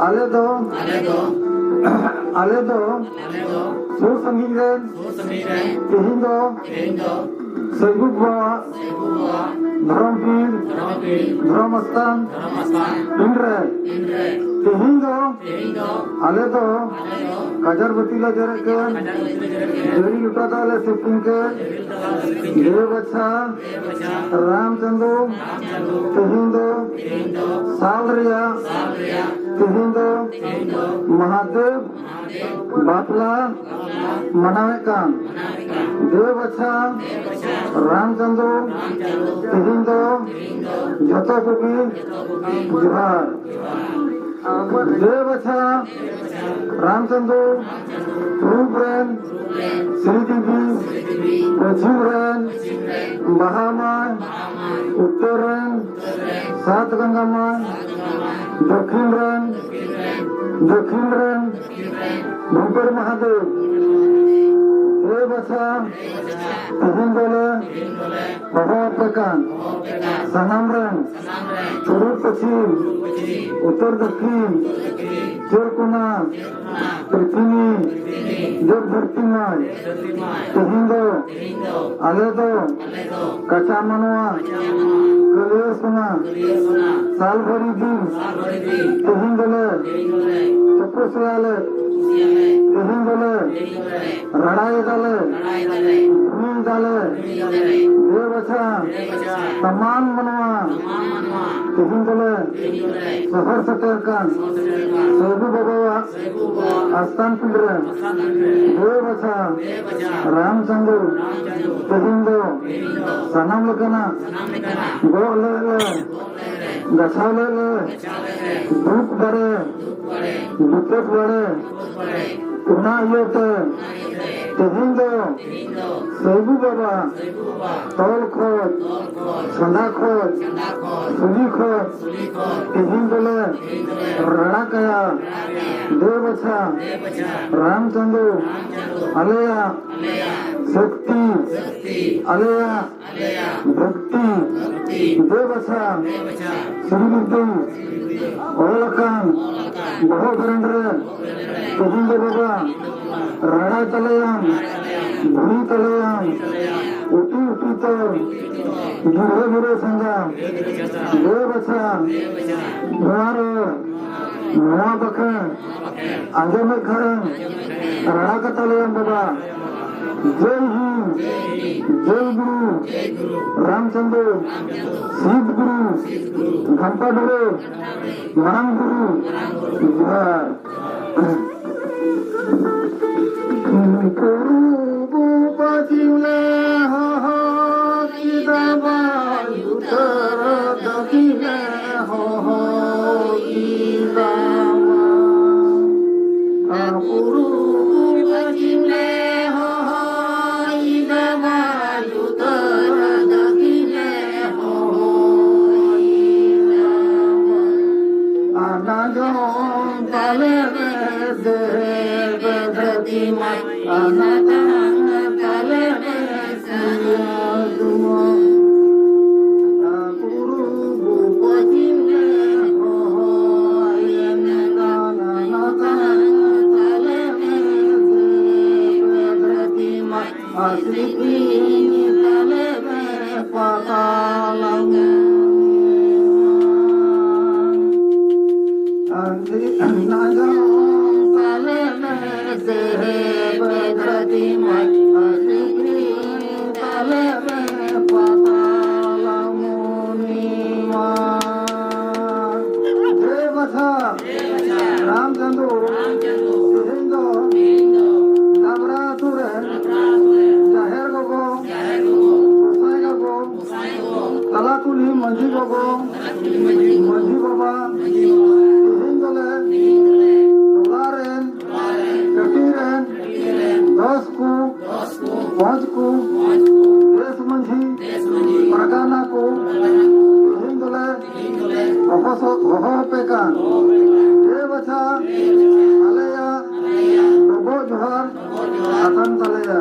ale do sur sanging ren tihin do Saibuk bawa Dharampir Dharamastan Indra tihin do ale do Kajar batila jarakan Jari utata ale sipin ke Dev bacha Ramchandra tihin do Salriya tihin do Mahadev Batla Manawekan Dev bacha Ramchandra tihin do Jata kogi Johar Dev bacha Ramchandra Rupren Sridevi Pachimren Mahamay Uttarren Satgangamay Dakhinren Bhampar Mahadev Dev bacha tihin dole Bahapakan Sanamren Turut Pachim Uttar Dakhin Jorkuna Prithini Jog Dhartimay tihin do ale do Kacha Manwa Kaliyasuna Sal Bhari Din tihin dole Tapasya tihin dole Radai dale Bhumi dale Dev bacha Taman Manwa tihin dole Safar Satarkan Saibu Baba Astan Pindra Dev bacha Ramchandra tihin do Sanam Lakana Go lele Gacha lele Duk bare Duket bare Una yote tihin do Saibu Baba Tol khoj Chanda khoj Suli khoj tihin dole Rana kaya Dev bacha Ramchandra Aleya Shakti Aleya Bhakti Dev bacha Sri Vidya Olakan Bahogarandra tihin do Baba Rana Talayam Bhumi Talayam Uti Tor Gure Sangha Dev bacha Nuaro Nuwa Bakhan Anjame Kharan Rana Katalayam Baba Jai Hind Jai Guru Ramchandra Sid Guru Ghampa Dure Manam Guru Johar Guru Bupajimle ho ho Kidaba Uttara Dakhine ho ho Kidaba Guru Bupajimle ho ho Kidaba Uttara Dakhine ho ho Kidaba Anajon Pale Dev Dhatimay Anatang Pale Saduma Guru Bupajimle ho ho Anatang Pale Dev Dhatimay Asriki Pale Patalang Najon Pale Dev Dhatimay Asriki Pale Patalang Dev bacha Ramchandra tihin do Dabra Turen Jaher Gogo Gosai Gogo Kalakuli Manji Gogo Manji Baba tihin dole Dolaren Katiren Dosku Pojku Des Manji Pargana ko tihin dole Hohopekan Dev bacha Aleya Dogo Johar Atan Talaya